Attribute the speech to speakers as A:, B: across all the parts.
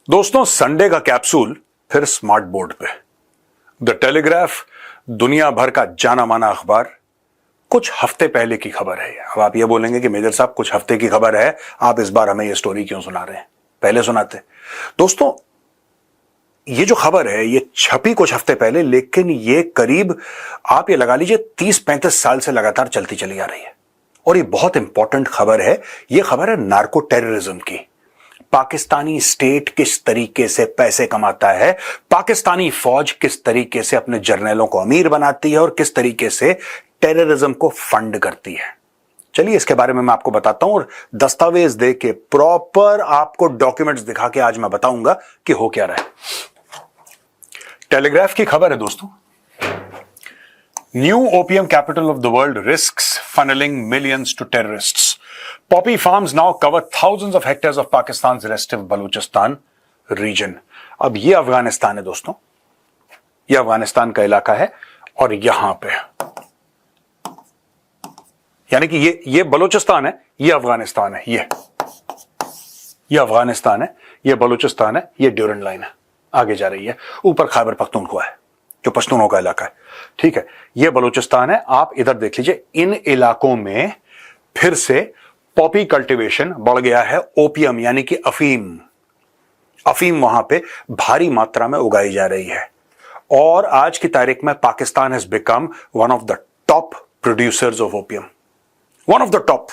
A: दोस्तों, संडे का कैप्सूल फिर स्मार्ट बोर्ड पे। द टेलीग्राफ, दुनिया भर का जाना माना अखबार, कुछ हफ्ते पहले की खबर है। अब आप ये बोलेंगे कि मेजर साहब कुछ हफ्ते की खबर है, आप इस बार हमें ये स्टोरी क्यों सुना रहे हैं, पहले सुनाते। दोस्तों, ये जो खबर है ये छपी कुछ हफ्ते पहले, लेकिन ये करीब आप ये लगा लीजिए 30-35 साल से लगातार चलती चली आ रही है। और ये बहुत इंपॉर्टेंट खबर है। ये खबर है नार्को टेररिज्म की। पाकिस्तानी स्टेट किस तरीके से पैसे कमाता है, पाकिस्तानी फौज किस तरीके से अपने जर्नलों को अमीर बनाती है और किस तरीके से टेररिज्म को फंड करती है। चलिए इसके बारे में मैं आपको बताता हूं और दस्तावेज दे के प्रॉपर आपको डॉक्यूमेंट्स दिखा के आज मैं बताऊंगा कि हो क्या रहा है। टेलीग्राफ की खबर है दोस्तों, new opium capital of the world risks funnelling millions to terrorists. Poppy farms now cover thousands of hectares of Pakistan's restive Balochistan region. अब ये अफगानिस्तान है दोस्तों, ये अफगानिस्तान का इलाका है और यहां पे यानी कि ये बलूचिस्तान है, ये अफगानिस्तान है, ये अफगानिस्तान है, ये बलूचिस्तान है, ये ड्यूरन लाइन है, आगे जा रही है, ऊपर खैबर पख्तूनख्वा है जो पश्तूनों का इलाका है। ठीक है, ये बलूचिस्तान है। आप इधर देख लीजिए, इन इलाकों में फिर से पॉपी कल्टीवेशन बढ़ गया है। ओपियम यानी कि अफीम वहां पे भारी मात्रा में उगाई जा रही है। और आज की तारीख में Pakistan has become one of the top producers of opium, one of the top.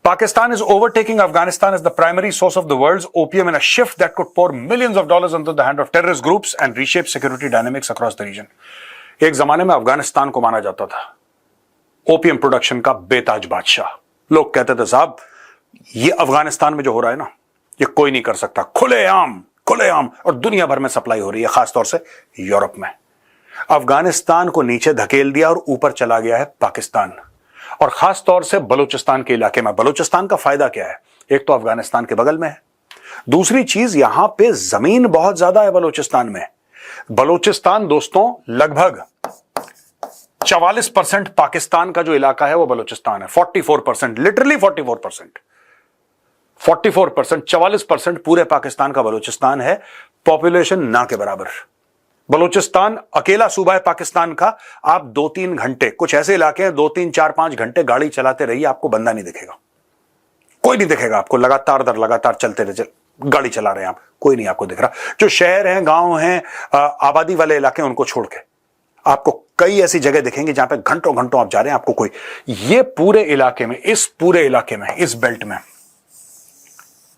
A: Pakistan is overtaking Afghanistan as the primary source of the world's opium in a shift that could pour millions of dollars into the hand of terrorist groups and reshape security dynamics across the region. एक जमाने में अफगानिस्तान को माना जाता था opium production का बेताज बादशाह। लोग कहते थे साहब ये अफगानिस्तान में जो हो रहा है ना, ये कोई नहीं कर सकता, खुलेआम और दुनिया भर में सप्लाई हो रही है, खासतौर से यूरोप में। अफगानिस्तान को नीचे धकेल दिया और ऊपर चला गया है पाकिस्तान, और खासतौर से बलूचिस्तान के इलाके में। बलूचिस्तान का फायदा क्या है? एक तो अफगानिस्तान के बगल में है, दूसरी चीज यहां पे जमीन बहुत ज्यादा है बलूचिस्तान में। बलूचिस्तान दोस्तों लगभग 44% पाकिस्तान का जो इलाका है वो बलूचिस्तान है। 44%, लिटरली 44%, 44% पूरे पाकिस्तान का बलूचिस्तान है। पॉपुलेशन ना के बराबर। बलूचिस्तान अकेला सूबा है पाकिस्तान का। आप 2-3 घंटे, कुछ ऐसे इलाके हैं 2-3-4-5 घंटे गाड़ी चलाते रहिए, आपको बंदा नहीं दिखेगा, कोई नहीं दिखेगा आपको। लगातार चलते रहे, गाड़ी चला रहे हैं आप, कोई नहीं आपको दिख रहा। जो शहर हैं, गांव हैं, आबादी वाले इलाके हैं, उनको छोड़ के आपको कई ऐसी जगह दिखेंगे जहां पे घंटों आप जा रहे हैं, आपको कोई। ये पूरे इलाके में, इस पूरे इलाके में, इस बेल्ट में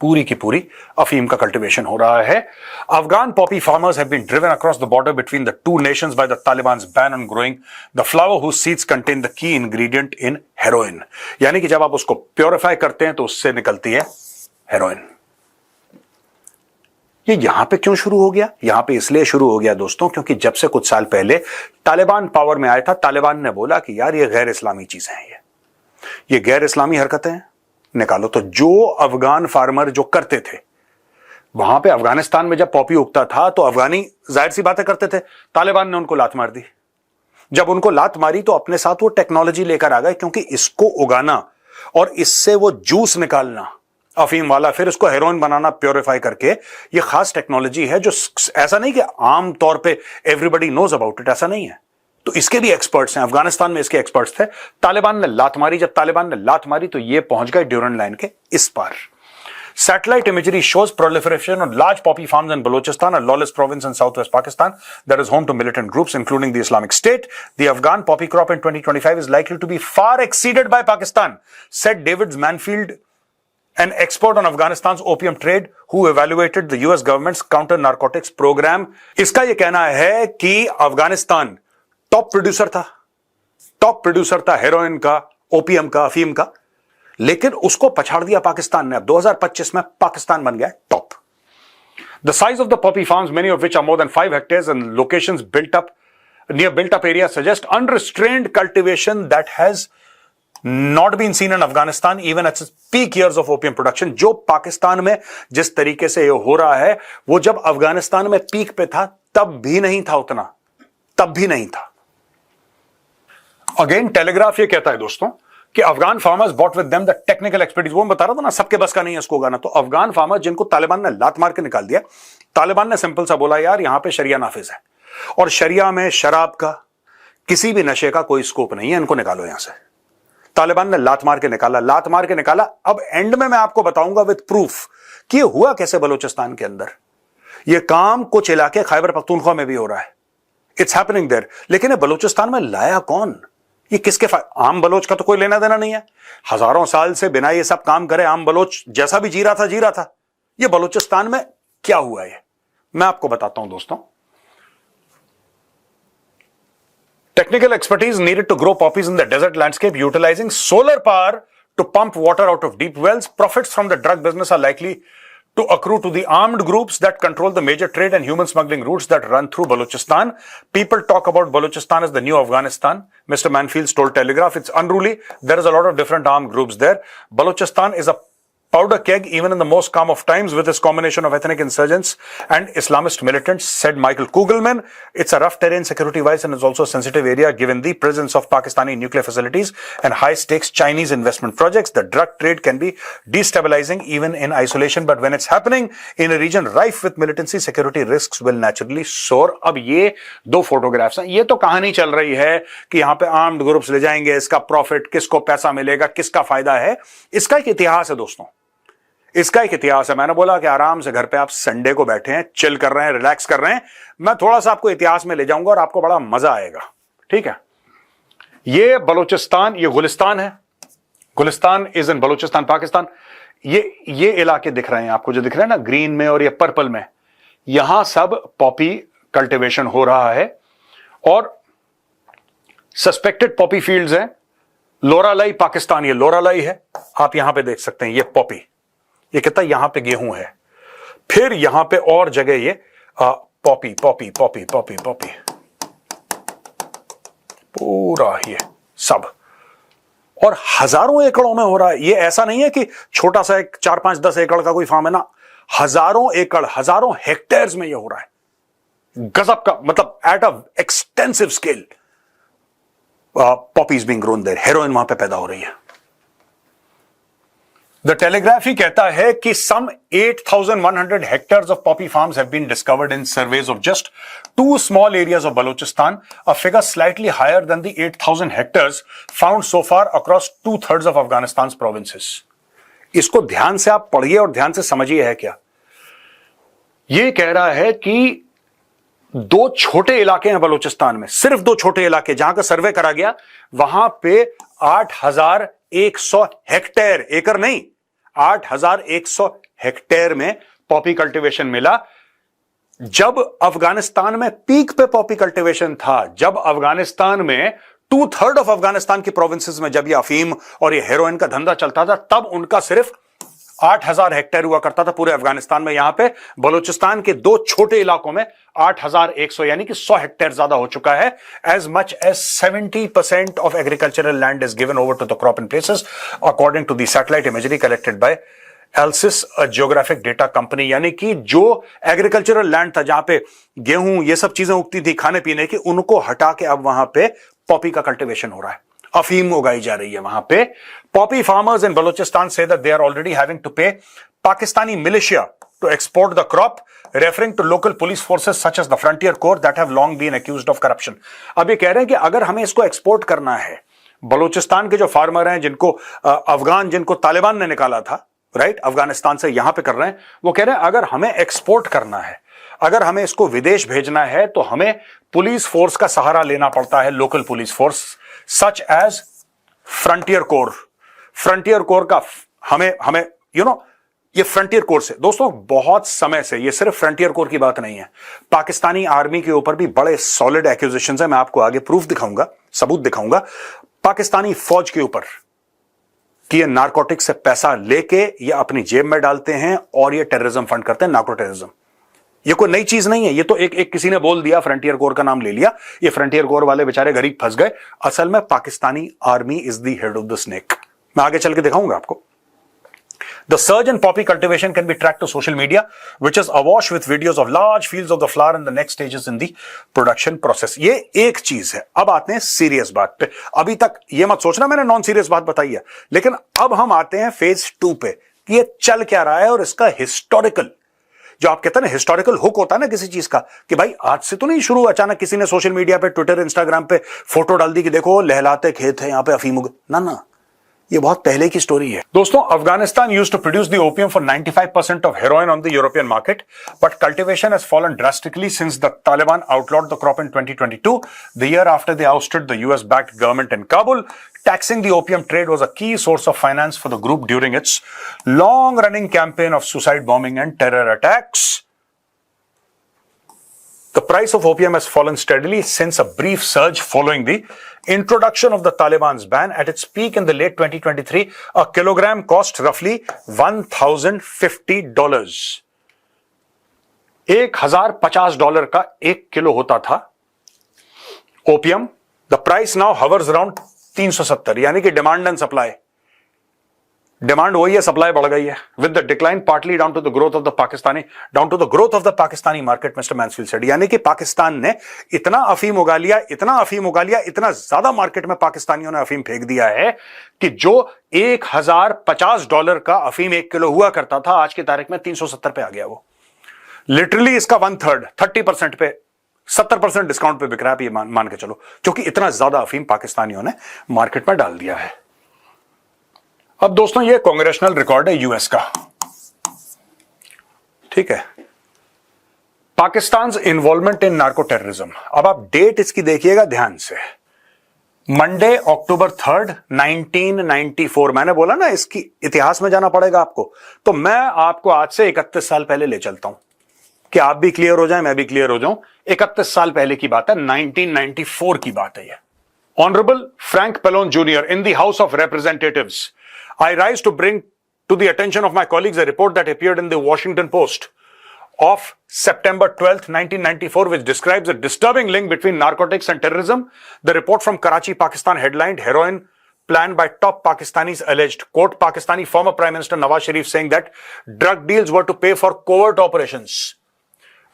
A: पूरी की पूरी अफीम का कल्टीवेशन हो रहा है। Afghan poppy farmers have been driven across the border between the two nations by the Taliban's ban on growing the flower whose seeds contain the key ingredient in heroin. यानी कि जब आप उसको प्योरीफाई करते हैं तो उससे निकलती है हेरोइन। ये यहां पे क्यों शुरू हो गया? यहां पे इसलिए शुरू हो गया दोस्तों क्योंकि जब से कुछ साल पहले तालिबान पावर में आया था, तालिबान ने बोला कि यार ये गैर इस्लामी चीजें हैं, ये गैर इस्लामी हरकतें हैं, निकालो। तो जो अफगान फार्मर जो करते थे वहां पे, अफगानिस्तान में जब पॉपी उगता था तो अफगानी जाहिर सी बातें करते थे, तालिबान ने उनको लात मार दी। जब उनको लात मारी तो अपने साथ वो टेक्नोलॉजी लेकर आ गए, क्योंकि इसको उगाना और इससे वो जूस निकालना अफीम वाला, फिर उसको हेरोइन बनाना प्योरीफाई करके, ये खास टेक्नोलॉजी है जो ऐसा नहीं कि आम तौर पे एवरीबडी नोज अबाउट इट, ऐसा नहीं है। तो इसके भी एक्सपर्ट्स हैं, अफगानिस्तान में इसके एक्सपर्ट्स थे। तालिबान ने लात मारी, जब तालिबान ने लात मारी तो ये पहुंच गए ड्यूरन लाइन के इस पार। Satellite imagery shows proliferation of large poppy farms in Balochistan, a lawless province in southwest Pakistan that is home to militant groups including the Islamic State. The Afghan poppy crop in 2025 is likely to be far exceeded by Pakistan, said David Manfield, an expert on Afghanistan's opium trade who evaluated the US government's counter narcotics program. इसका यह कहना है कि Afghanistan top producer था heroin का, opium का, अफीम का, लेकिन उसको पछाड़ दिया पाकिस्तान ने। अब 2025 में पाकिस्तान बन गया top. The size of the poppy farms, many of which are more than 5 hectares and locations near built-up areas, suggest unrestrained cultivation that has not been seen in Afghanistan even at its peak years of opium production. जो पाकिस्तान में जिस तरीके से ये हो रहा है, वो जब अफगानिस्तान में पीक पे था तब भी नहीं था उतना, तब भी नहीं था। अगेन टेलीग्राफ ये कहता है दोस्तों कि Afghan farmers bought with them the technical expertise. वो मैं बता रहा था ना, सबके बस का नहीं है इसको उगाना। तो अफगान फार्मर्स जिनको तालिबान ने लात मार के निकाल दिया, तालिबान ने सिंपल सा बोला यार यहां पे शरिया नाफिज है और शरिया में शराब का, किसी भी नशे का कोई स्कोप नहीं है, इनको निकालो यहां से। तालिबान ने लात मार के निकाला, लात मार के निकाला। अब एंड में मैं आपको बताऊंगा विद प्रूफ कि ये हुआ कैसे बलूचिस्तान के अंदर। ये काम कुछ इलाके खैबर पख्तूनख्वा में भी हो रहा है, इट्स हैपनिंग देयर। लेकिन ये बलूचिस्तान में लाया कौन? ये किसके आम बलोच का तो कोई लेना देना नहीं है। हजारों साल से बिना ये सब काम करे आम बलोच जैसा भी जी रहा था। ये बलूचिस्तान में क्या हुआ है मैं आपको बताता हूं दोस्तों। Technical expertise needed to grow poppies in the desert landscape utilizing solar power to pump water out of deep wells. Profits from the drug business are likely to accrue to the armed groups that control the major trade and human smuggling routes that run through Balochistan. People talk about Balochistan as the new Afghanistan. Mr. Manfield told Telegraph it's unruly. There is a lot of different armed groups there. Balochistan is a powder keg even in the most calm of times with its combination of ethnic insurgents and Islamist militants, said Michael Kugelman. It's a rough terrain security-wise and is also a sensitive area given the presence of Pakistani nuclear facilities and high-stakes Chinese investment projects. The drug trade can be destabilizing even in isolation, but when it's happening in a region rife with militancy, security risks will naturally soar. अब ये दो photographs हैं, ये तो कहानी चल रही है कि यहाँ पे आर्म्ड ग्रुप्स ले जाएंगे, इसका प्रॉफिट, किसको पैसा मिलेगा, किसका फायदा है। इसका एक इतिहास है दोस्तों, इसका एक इतिहास है। मैंने बोला कि आराम से घर पे आप संडे को बैठे हैं, चिल कर रहे हैं, रिलैक्स कर रहे हैं, मैं थोड़ा सा आपको इतिहास में ले जाऊंगा और आपको बड़ा मजा आएगा। ठीक है, ये बलूचिस्तान, ये गुलिस्तान है। Gulistan is in Balochistan Pakistan. ये इलाके दिख रहे हैं आपको, जो दिख रहे हैं ना ग्रीन में और ये पर्पल में, यहां सब पॉपी कल्टीवेशन हो रहा है और सस्पेक्टेड पॉपी फील्ड्स हैं। लोरालाई पाकिस्तान, ये लोरालाई है, आप यहां पे देख सकते हैं। ये पॉपी, ये कहता है यहां पे गेहूं है, फिर यहां पे और जगह ये Poppy Poppy Poppy Poppy Poppy, पूरा ये सब, और हजारों एकड़ों में हो रहा है। ये ऐसा नहीं है कि छोटा सा एक 4-5-10 एकड़ का कोई फार्म है ना, हजारों एकड़, हजारों हेक्टेयर्स में ये हो रहा है। गजब का, मतलब at a extensive scale poppies being grown there, heroin वहां पे पैदा हो रही है। The Telegraph ही कहता है कि some 8,100 hectares of poppy farms have been discovered in surveys of just 2 small areas of Balochistan, a figure slightly higher than the 8,000 hectares found so far across 2/3 of Afghanistan's provinces. इसको ध्यान से आप पढ़िए और ध्यान से समझिए है क्या। ये कह रहा है कि 2 छोटे इलाके हैं बलूचिस्तान में, सिर्फ 2 छोटे इलाके जहां का सर्वे करा गया, वहां पे 8,100 हेक्टेयर, एकड़ नहीं, 8,100 हेक्टेयर में पॉपी कल्टीवेशन मिला। जब अफगानिस्तान में पीक पे पॉपी कल्टीवेशन था, जब अफगानिस्तान में 2/3 ऑफ अफगानिस्तान की प्रोविंसेस में जब ये अफीम और ये हेरोइन का धंधा चलता था, तब उनका सिर्फ 8,000 हेक्टेयर हुआ करता था पूरे अफगानिस्तान में। यहां पे बलूचिस्तान के 2 छोटे इलाकों में 8,100 यानी कि 100 हेक्टेयर ज्यादा हो चुका है। As much as 70% of agricultural land is given over to the crop in places according to the satellite imagery collected by Alcis geographic data company. यानी कि जो एग्रीकल्चरल लैंड था जहां पे गेहूं ये सब चीजें उगती थी खाने पीने की, उनको हटा के अब वहां पे पॉपी का कल्टीवेशन हो रहा है, अफीम उगाई जा रही है वहां पे। Poppy farmers in Balochistan say that they are already having to pay Pakistani militia to export the crop, referring to local police forces such as the frontier corps that have long been accused of corruption. अब ये कह रहे हैं कि अगर हमें इसको export करना है, बलूचिस्तान के जो फार्मर हैं जिनको अफगान, जिनको तालिबान ने निकाला था राइट अफगानिस्तान से, यहां पे कर रहे हैं, वो कह रहे हैं अगर हमें एक्सपोर्ट करना है, अगर हमें इसको विदेश भेजना है, तो हमें पुलिस फोर्स का सहारा लेना पड़ता है, local police force such as frontier corps. Frontier corps का हमें ये फ्रंटियर कोर से दोस्तों बहुत समय से, ये सिर्फ फ्रंटियर कोर की बात नहीं है, पाकिस्तानी आर्मी के ऊपर भी बड़े सॉलिड एक्यूजेशंस है। मैं आपको आगे प्रूफ दिखाऊंगा, सबूत दिखाऊंगा पाकिस्तानी फौज के ऊपर कि ये नारकोटिक्स से पैसा लेके ये अपनी जेब में डालते हैं और ये टेररिज्म फंड करते हैं, नार्को टेररिज्म। ये कोई नई चीज नहीं है, ये तो एक किसी ने बोल दिया, फ्रंटियर कोर का नाम ले लिया, ये फ्रंटियर कोर वाले बेचारे गरीब फंस गए। असल में Pakistani army is the head of the snake. मैं आगे चल के दिखाऊंगा आपको। The surge in poppy cultivation can be tracked to social media, which is awash with videos of large fields of the flower and the next stages in the production process. ये एक चीज है. अब आते हैं सीरियस बात पे. अभी तक ये मत सोचना मैंने नॉन सीरियस बात बताई है, लेकिन अब हम आते हैं फेज 2 पे कि ये चल क्या रहा है और इसका हिस्टोरिकल, जो आप कहते हैं ना हिस्टोरिकल हुक होता है ना किसी चीज का, कि भाई आज से तो नहीं शुरू, अचानक किसी ने सोशल मीडिया पे, ट्विटर, इंस्टाग्राम पे फोटो डाल दी कि देखो लहलाते खेत है यहां पे अफीम, ना, ये बहुत पहले की स्टोरी है. दोस्तों, Afghanistan used to produce the opium for 95% of heroin on the European market, but cultivation has fallen drastically since the Taliban outlawed the crop in 2022, the year after they ousted the US backed government in Kabul. Taxing the opium trade was a key source of finance for the group during its long running campaign of suicide bombing and terror attacks. The price of opium has fallen steadily since a brief surge following the introduction of the Taliban's ban. At its peak in the late 2023, a kilogram cost roughly $1,050. $1,050 का 1 kilo होता था opium. The price now hovers around 370, यानी कि demand and supply. Demand वही है, supply बढ़ गई है. With the decline partly down to the growth of the Pakistani market, mister Mansfield said. यानी कि पाकिस्तान ने इतना अफीम उगा लिया, इतना ज्यादा मार्केट में पाकिस्तानियों ने अफीम फेंक दिया है कि जो $1,050 का अफीम 1 किलो हुआ करता था, आज की तारीख में 370 पे आ गया. वो लिटरली इसका 1/3, 30% पे, 70% डिस्काउंट पे बिक रहा है. ये मान के चलो, क्योंकि इतना ज्यादा अफीम पाकिस्तानियों ने मार्केट में डाल दिया है. अब दोस्तों, ये कांग्रेशनल रिकॉर्ड है यूएस का, ठीक है. Pakistan involvement in narco terrorism. अब आप डेट इसकी देखिएगा ध्यान से. Monday October 3rd, 1994. मैंने बोला ना इसकी इतिहास में जाना पड़ेगा आपको, तो मैं आपको आज से 31 साल पहले ले चलता हूं कि आप भी क्लियर हो जाए, मैं भी क्लियर हो जाऊं. 31 साल पहले की बात है, 1994 की बात है. ये honourable Frank Pallone junior in the house of representatives. I rise to bring to the attention of my colleagues a report that appeared in the Washington Post of September 12th, 1994, which describes a disturbing link between narcotics and terrorism. The report from Karachi, Pakistan headlined "Heroin planned by top Pakistanis alleged." Quote, Pakistani former Prime Minister Nawaz Sharif saying that drug deals were to pay for covert operations.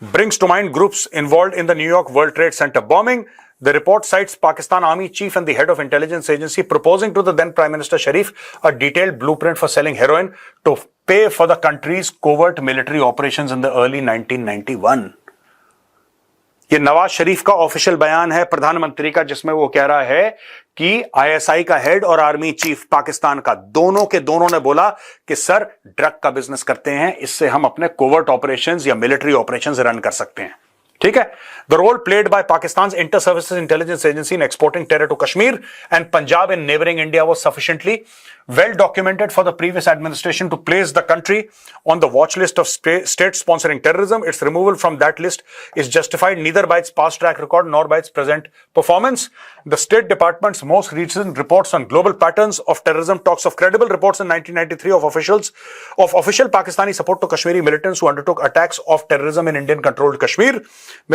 A: Brings to mind groups involved in the New York World Trade Center bombing. The report cites Pakistan Army Chief and the head of intelligence agency proposing to the then Prime Minister Sharif a detailed blueprint for selling heroin to pay for the country's covert military operations in the early 1991. ये नवाज शरीफ का official बयान है प्रधानमंत्री का, जिसमें वो कह रहा है कि आईएसआई का हेड और आर्मी चीफ पाकिस्तान का दोनों ने बोला कि सर ड्रग का बिजनेस करते हैं, इससे हम अपने कोवर्ट ऑपरेशंस या मिलिट्री ऑपरेशंस रन कर सकते हैं. ठीक है. The role played by Pakistan inter services intelligence agency in exporting terror to Kashmir and Punjab in neighbouring India was sufficiently well documented for the previous administration to place the country on the watch list of states sponsoring terrorism. Its removal from that list is justified neither by its past track record nor by its present performance. The State Department's most recent reports on global patterns of terrorism talks of credible reports in 1993 of official Pakistani support to Kashmiri militants who undertook attacks of terrorism in Indian-controlled Kashmir.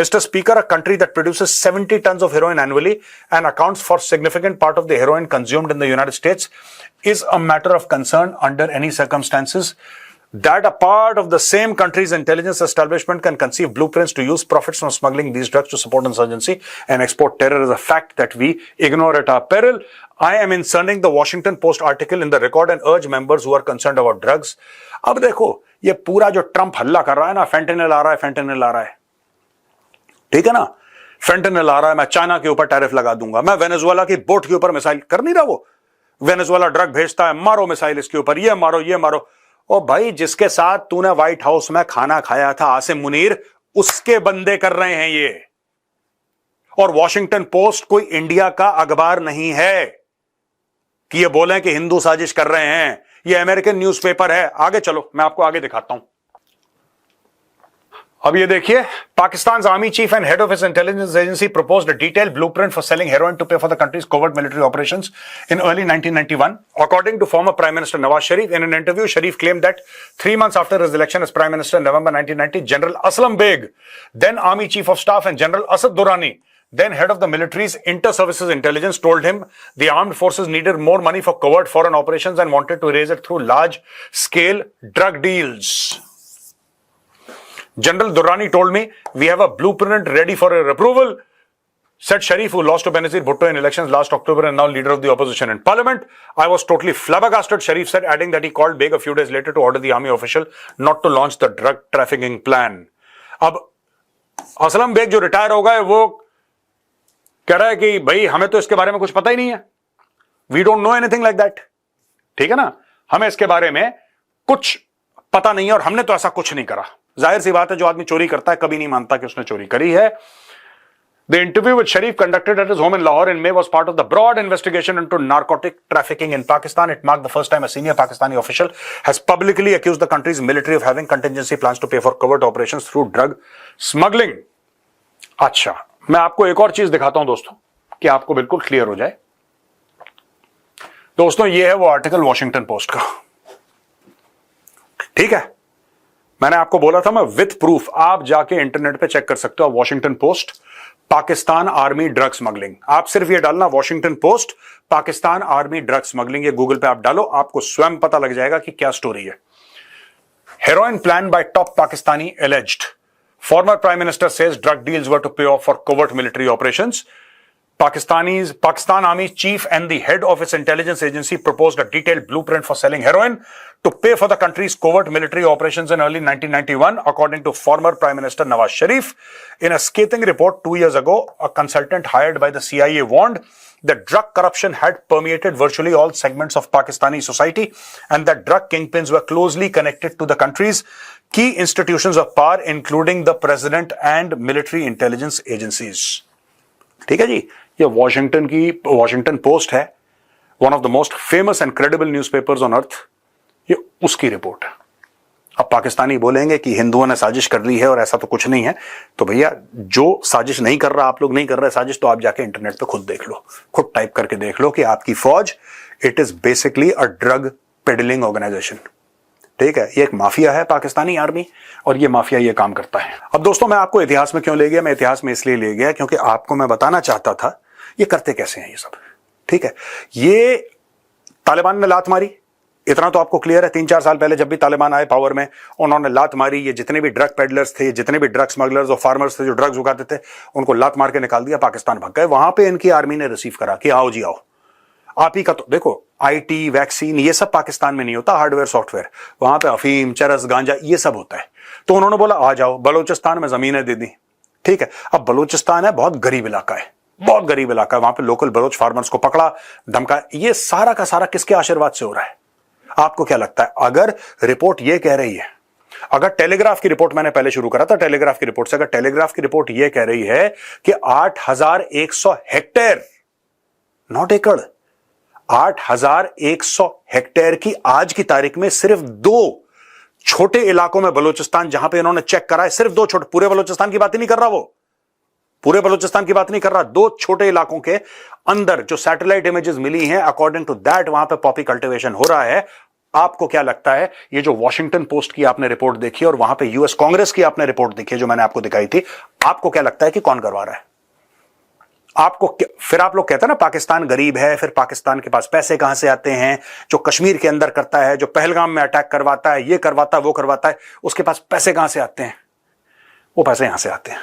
A: Mr. Speaker, a country that produces 70 tons of heroin annually and accounts for significant part of the heroin consumed in the United States is a matter of concern under any circumstances. That a part of the same country's intelligence establishment can conceive blueprints to use profits from smuggling these drugs to support insurgency and export terror is a fact that we ignore at our peril. I am inserting the Washington Post article in the record and urge members who are concerned about drugs. अब देखो, ये पूरा जो Trump हल्ला कर रहा है ना, फेंटेनिल आ रहा है, ठीक है ना, फेंटेनिल आ रहा है, मैं चाइना के ऊपर टैरिफ लगा दूंगा, मैं वेनेजुएला की बोट के ऊपर मिसाइल कर नहीं रहा, वो वेनेजुएला ड्रग भेजता है, मारो मिसाइल इसके ऊपर, ये मारो. ओ भाई, जिसके साथ तूने व्हाइट हाउस में खाना खाया था, आसिम मुनीर, उसके बंदे कर रहे हैं ये. और वॉशिंगटन पोस्ट कोई इंडिया का अखबार नहीं है कि ये बोलें कि हिंदू साजिश कर रहे हैं. ये अमेरिकन न्यूज़पेपर है. आगे चलो, मैं आपको आगे दिखाता हूं. अब ये देखिए, Pakistan's army chief and head of its intelligence agency proposed a detailed blueprint for selling heroin to pay for the country's covert military operations in early 1991. According to former Prime Minister Nawaz Sharif, in an interview, Sharif claimed that 3 months after his election as Prime Minister in November 1990, General Aslam Beg, then Army Chief of Staff, and General Asad Durrani, then head of the military's inter-services intelligence, told him the armed forces needed more money for covert foreign operations and wanted to raise it through large-scale drug deals. General Durrani told me, we have a blueprint ready for your approval, said Sharif, who lost to Benazir Bhutto in elections last October and now leader of the opposition in parliament. I was totally flabbergasted, Sharif said, adding that he called Beg a few days later to order the army official not to launch the drug trafficking plan. अब Aslam bag जो retire हो गए वो कह रहा है कि भाई हमें तो इसके बारे में कुछ पता ही नहीं है, we don't know anything like that. ठीक है ना, हमें इसके बारे में कुछ पता नहीं है और हमने तो ऐसा कुछ नहीं करा। जाहिर सी बात है, जो आदमी चोरी करता है कभी नहीं मानता कि उसने चोरी करी है। The interview with Sharif conducted at his home in Lahore in May was part of the broad investigation into narcotic trafficking in Pakistan. It marked the first time a senior Pakistani official has publicly accused the country's military of having contingency plans to pay for covert operations through drug smuggling. अच्छा, मैं आपको एक और चीज दिखाता हूं दोस्तों कि आपको बिल्कुल क्लियर हो जाए। दोस्तों, ये है वो आर्टिकल वॉशिंगटन पोस्ट का। ठीक है, मैंने आपको बोला था मैं विथ प्रूफ, आप जाके इंटरनेट पे चेक कर सकते हो। Washington post Pakistan army drug smuggling, आप सिर्फ ये डालना Washington post Pakistan army drug smuggling, ये गूगल पे आप डालो, आपको स्वयं पता लग जाएगा कि क्या स्टोरी है। Heroin plan by top Pakistani alleged, former prime minister says drug deals were to pay off for covert military operations. Pakistan Army chief and the head of its intelligence agency proposed a detailed blueprint for selling heroin to pay for the country's covert military operations in early 1991, according to former Prime Minister Nawaz Sharif. In a scathing report 2 years ago, a consultant hired by the CIA warned that drug corruption had permeated virtually all segments of Pakistani society and that drug kingpins were closely connected to the country's key institutions of power, including the president and military intelligence agencies. ठीक है जी, ये Washington post है, one of the most famous and credible newspapers on earth. ये उसकी report है। अब पाकिस्तानी बोलेंगे कि हिंदुओं ने साजिश कर ली है और ऐसा तो कुछ नहीं है, तो भैया जो साजिश नहीं कर रहा, आप लोग नहीं कर रहे साजिश, तो आप जाके इंटरनेट पे खुद देख लो, खुद टाइप करके देख लो कि आपकी फौज it is basically a drug peddling organisation. ठीक है, ये एक माफिया है पाकिस्तानी आर्मी और ये माफिया ये काम करता है। अब दोस्तों, मैं आपको इतिहास में क्यों ले गया? मैं इतिहास में इसलिए ले गया क्योंकि आपको मैं बताना चाहता था ये करते कैसे हैं ये सब। ठीक है, ये तालिबान ने लात मारी, इतना तो आपको क्लियर है। 3-4 साल पहले जब भी तालिबान आए पावर में, उन्होंने लात मारी। ये जितने भी ड्रग पेडलर्स थे, जितने भी ड्रग स्मगलर्स और फार्मर्स थे जो ड्रग्स उगाते थे, उनको लात मार के निकाल दिया, पाकिस्तान भाग गए। वहां पे इनकी आर्मी ने रिसीव करा कि आओ जी आओ, आप ही का तो देखो आईटी वैक्सीन ये सब पाकिस्तान में नहीं होता, हार्डवेयर सॉफ्टवेयर, वहां पे अफीम चरस गांजा ये सब होता है। तो उन्होंने बोला आ जाओ, बलोचिस्तान में जमीनें दे दी। ठीक है, अब बलोचिस्तान है बहुत गरीब इलाका है, बहुत गरीब इलाका है, वहां पे लोकल बलोच फार्मर्स को पकड़ा धमका। ये सारा का सारा किसके आशीर्वाद से हो रहा है? आपको क्या लगता है? अगर रिपोर्ट ये कह रही है, अगर टेलीग्राफ की रिपोर्ट मैंने पहले शुरू करा था, टेलीग्राफ की रिपोर्ट से, अगर टेलीग्राफ की रिपोर्ट ये कह रही है कि 8,100 हेक्टेयर, नॉट एकड़, 8,100 हेक्टेयर की आज की तारीख में सिर्फ 2 छोटे इलाकों में बलूचिस्तान, जहां पे इन्होंने चेक करा है, सिर्फ 2 छोटे, पूरे बलूचिस्तान की बात ही नहीं कर रहा, वो पूरे बलूचिस्तान की बात नहीं कर रहा, 2 छोटे इलाकों के अंदर जो सैटेलाइट इमेजेस मिली हैं, अकॉर्डिंग टू दैट वहां पे पॉपी कल्टीवेशन हो रहा है। आपको क्या लगता है, ये जो वॉशिंगटन पोस्ट की आपने रिपोर्ट देखी और वहां पे यूएस कांग्रेस की आपने रिपोर्ट देखी जो मैंने आपको दिखाई थी, आपको क्या लगता है कि कौन करवा रहा है? आपको फिर आप लोग कहते हैं ना पाकिस्तान गरीब है, फिर पाकिस्तान के पास पैसे कहां से आते हैं? जो कश्मीर के अंदर करता है, जो पहलगाम में अटैक करवाता है, ये करवाता है, वो करवाता है, उसके पास पैसे कहां से आते हैं? वो पैसे यहां से आते हैं।